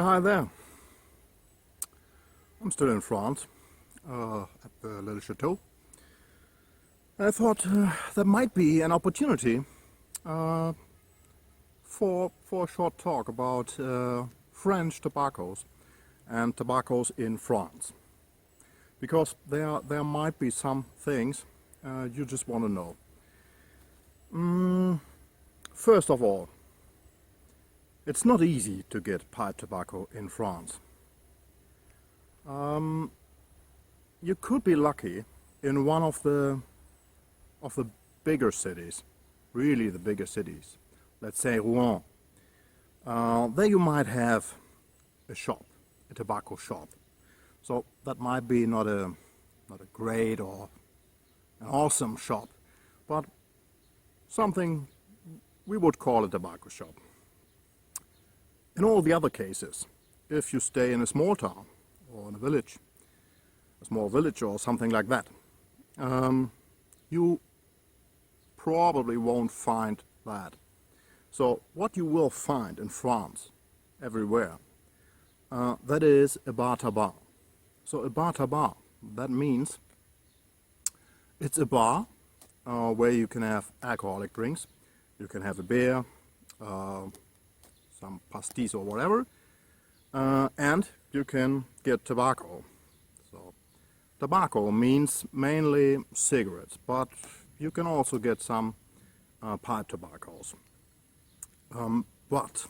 Hi there. I'm still in France, at the little chateau. I thought there might be an opportunity for a short talk about French tobaccos and tobaccos in France, because there might be some things you just want to know. First of all, it's not easy to get pipe tobacco in France. You could be lucky in one of the bigger cities, really the bigger cities. Let's say Rouen. There you might have a shop, a tobacco shop. So that might be not a great or an awesome shop, but something we would call a tobacco shop. In all the other cases, if you stay in a small town or in a small village or something like that, you probably won't find that. So what you will find in France, everywhere, that is a bar tabac. So a bar tabac, that means it's a bar where you can have alcoholic drinks. You can have a beer, some pastis or whatever, and you can get tobacco. So tobacco means mainly cigarettes, but you can also get some pipe tobaccos, but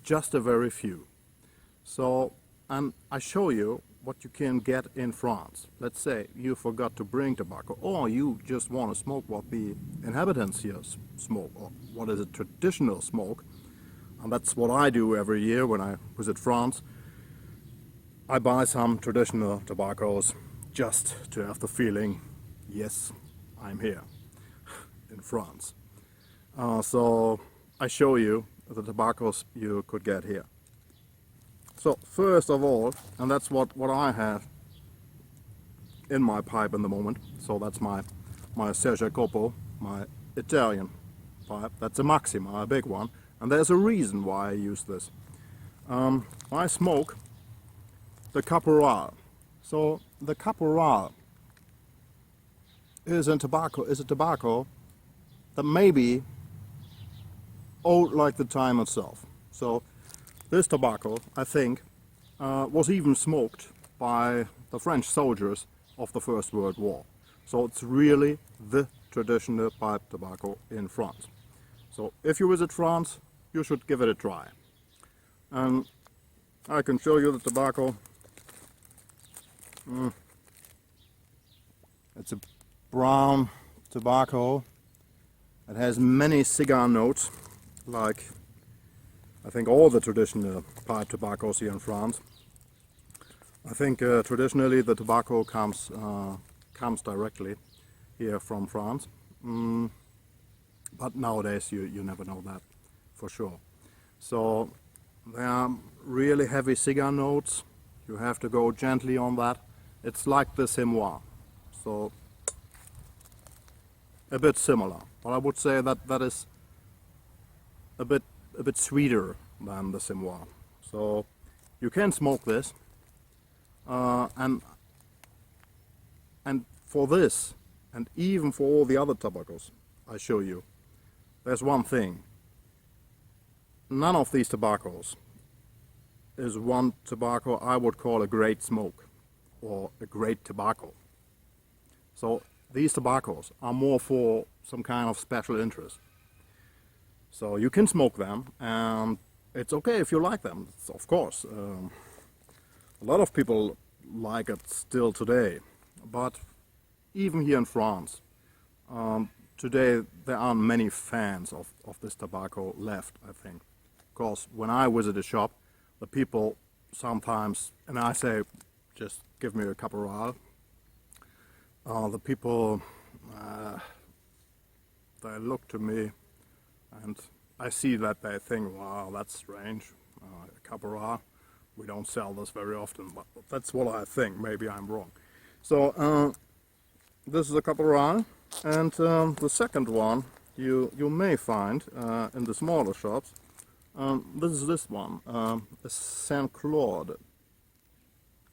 just a very few. So, and I show you what you can get in France. Let's say you forgot to bring tobacco, or you just want to smoke what the inhabitants here smoke, or what is a traditional smoke. And that's what I do every year when I visit France. I buy some traditional tobaccos just to have the feeling, yes, I'm here in France. So I show you the tobaccos you could get here. So first of all, and that's what I have in my pipe in the moment. So that's my Sergio Copo, my Italian pipe. That's a Maxima, a big one. And there's a reason why I use this. I smoke the Caporal. So the Caporal is a tobacco that may be old like the time itself. So this tobacco, I think, was even smoked by the French soldiers of the First World War. So it's really the traditional pipe tobacco in France. So if you visit France, you should give it a try. And I can show you the tobacco. It's a brown tobacco. It has many cigar notes, like I think all the traditional pipe tobaccos here in France. I think traditionally the tobacco comes directly here from France. But nowadays you never know that for sure. So there are really heavy cigar notes. You have to go gently on that. It's like the Simois, so a bit similar. But I would say that is a bit sweeter than the Simois. So you can smoke this, and for this, and even for all the other tobaccos I show you, there's one thing. None of these tobaccos is one tobacco I would call a great smoke or a great tobacco. So these tobaccos are more for some kind of special interest. So you can smoke them, and it's okay if you like them, of course. A lot of people like it still today, but even here in France, today there aren't many fans of this tobacco left, I think. Because when I visit a shop, the people sometimes, and I say, just give me a Caporal, the people, they look to me, and I see that they think, wow, that's strange, Caporal, we don't sell this very often, but that's what I think. Maybe I'm wrong. So this is a Caporal, and the second one you may find in the smaller shops. This is this one, a Saint Claude.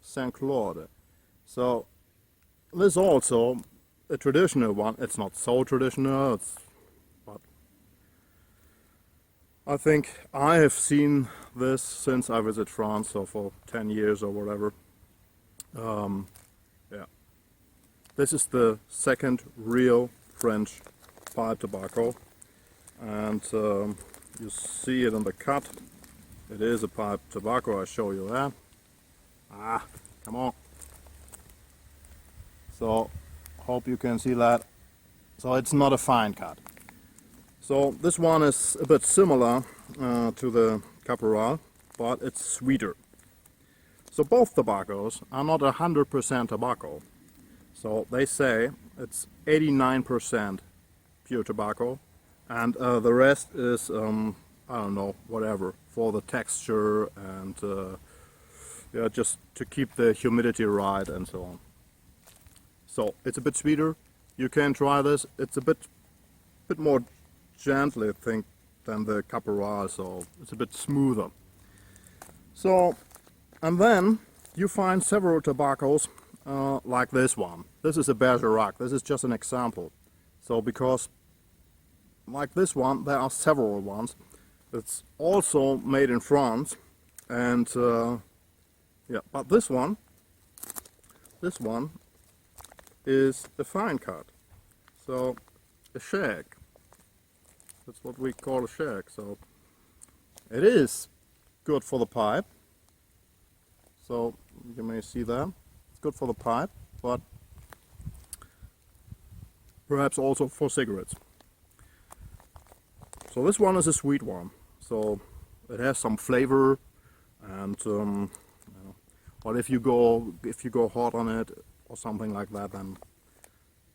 Saint Claude. So this is also a traditional one. It's not so traditional, but I think I have seen this since I visited France, so for 10 years or whatever. Yeah. This is the second real French pipe tobacco, and you see it on the cut. It is a pipe tobacco, I show you that. Come on. So, hope you can see that. So it's not a fine cut. So this one is a bit similar to the Caporal, but it's sweeter. So both tobaccos are not 100% tobacco. So they say it's 89% pure tobacco, and the rest is, I don't know, whatever, for the texture and yeah, just to keep the humidity right and so on. So it's a bit sweeter. You can try this. It's a bit more gently, I think, than the Caporal, so it's a bit smoother. So, and then you find several tobaccos like this one. This is a Bergerac. This is just an example. So because like this one, there are several ones. It's also made in France, and yeah, but this one is a fine cut. So a shag. That's what we call a shag. So it is good for the pipe. So you may see that. It's good for the pipe, but perhaps also for cigarettes. So this one is a sweet one. So it has some flavor, and you know, but if you go hot on it or something like that, then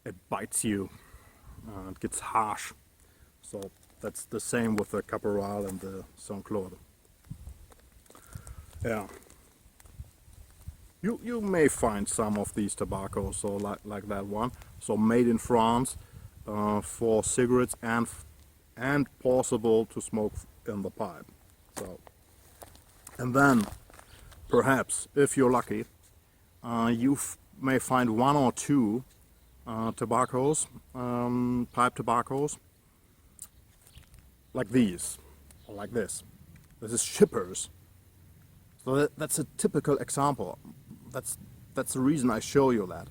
it bites you. It gets harsh. So that's the same with the Caporal and the Saint Claude. Yeah. You may find some of these tobaccos, so like that one. So made in France for cigarettes and possible to smoke in the pipe. So, and then perhaps if you're lucky, you may find one or two tobaccos, pipe tobaccos, like these or like this. This is shippers. So that's a typical example. That's the reason I show you that.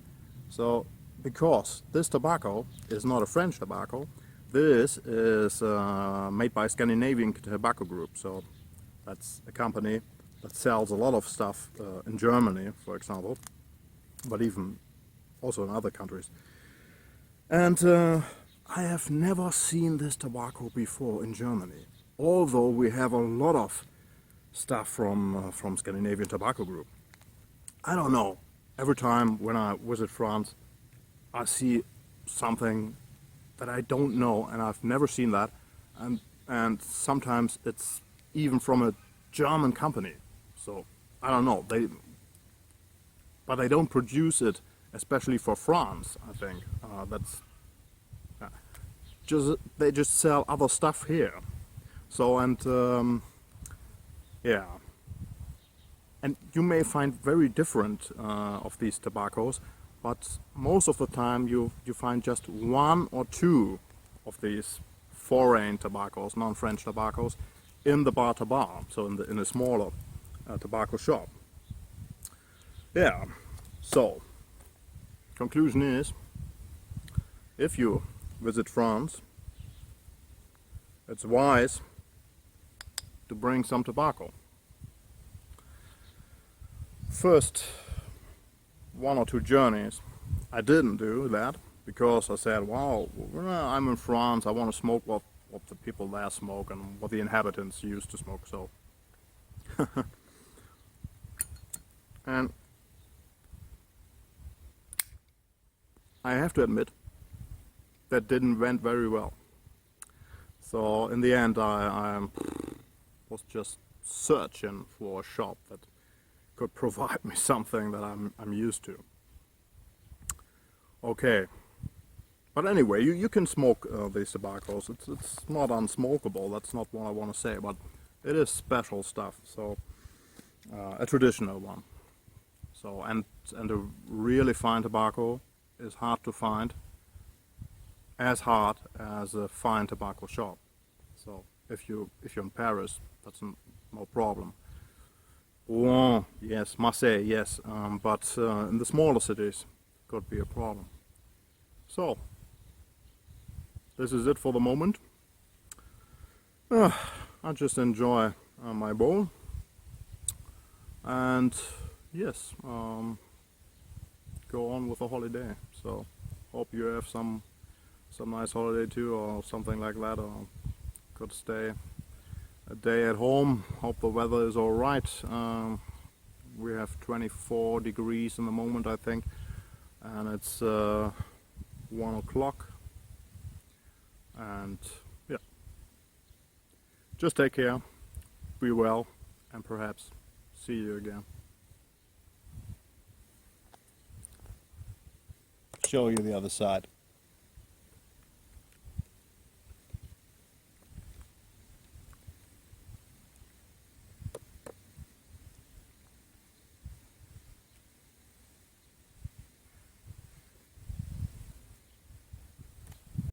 So because this tobacco is not a French tobacco, this is made by Scandinavian Tobacco Group. So that's a company that sells a lot of stuff in Germany, for example, but even also in other countries. And I have never seen this tobacco before in Germany, although we have a lot of stuff from Scandinavian Tobacco Group. I don't know. Every time when I visit France, I see something that I don't know, and I've never seen that. And sometimes it's even from a German company. So I don't know. But they don't produce it, especially for France. I think they just sell other stuff here. So and yeah. And you may find very different of these tobaccos, but most of the time you find just one or two of these foreign tobaccos, non-French tobaccos, in the bar to bar, so in a smaller tobacco shop. Yeah. So conclusion is, if you visit France, it's wise to bring some tobacco. First one or two journeys I didn't do that because I said, wow, I'm in France, I want to smoke what the people there smoke and what the inhabitants used to smoke. So and I have to admit that didn't went very well. So in the end I was just searching for a shop that could provide me something that I'm used to. Okay, but anyway, you can smoke these tobaccos. It's not unsmokable. That's not what I want to say. But it is special stuff. So a traditional one. So and a really fine tobacco is hard to find, as hard as a fine tobacco shop. So if you're in Paris, that's no problem. Rouen, yes, Marseille, yes, but in the smaller cities, could be a problem. So this is it for the moment. I just enjoy my bowl, and yes, go on with the holiday. So hope you have some nice holiday too, or something like that, or could stay a day at home. Hope the weather is all right. We have 24 degrees in the moment, I think, and it's 1 o'clock. And yeah, just take care, be well, and perhaps see you again. Show you the other side.